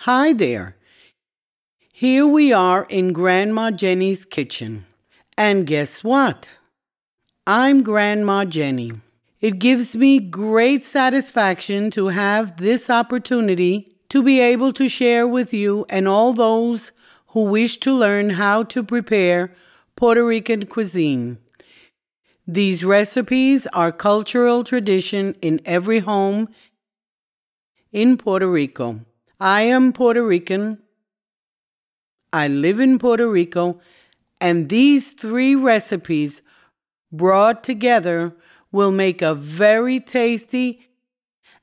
Hi there. Here we are in Grandma Jenny's kitchen. And guess what? I'm Grandma Jenny. It gives me great satisfaction to have this opportunity to be able to share with you and all those who wish to learn how to prepare Puerto Rican cuisine. These recipes are cultural tradition in every home in Puerto Rico. I am Puerto Rican. I live in Puerto Rico, and these three recipes brought together will make a very tasty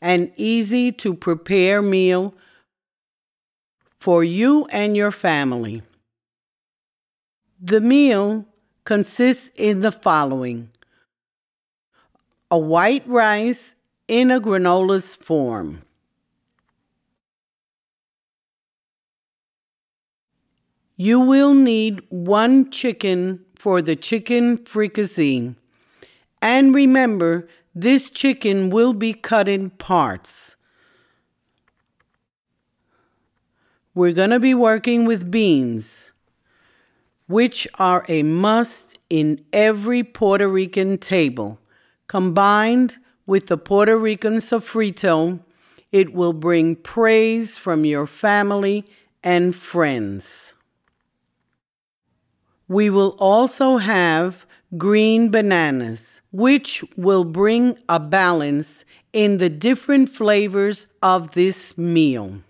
and easy to prepare meal for you and your family. The meal consists in the following: a white rice in a granola's form, you will need 1 chicken for the chicken fricasse. And remember, this chicken will be cut in parts. We're going to be working with beans, which are a must in every Puerto Rican table. Combined with the Puerto Rican sofrito, it will bring praise from your family and friends. We will also have green bananas, which will bring a balance in the different flavors of this meal.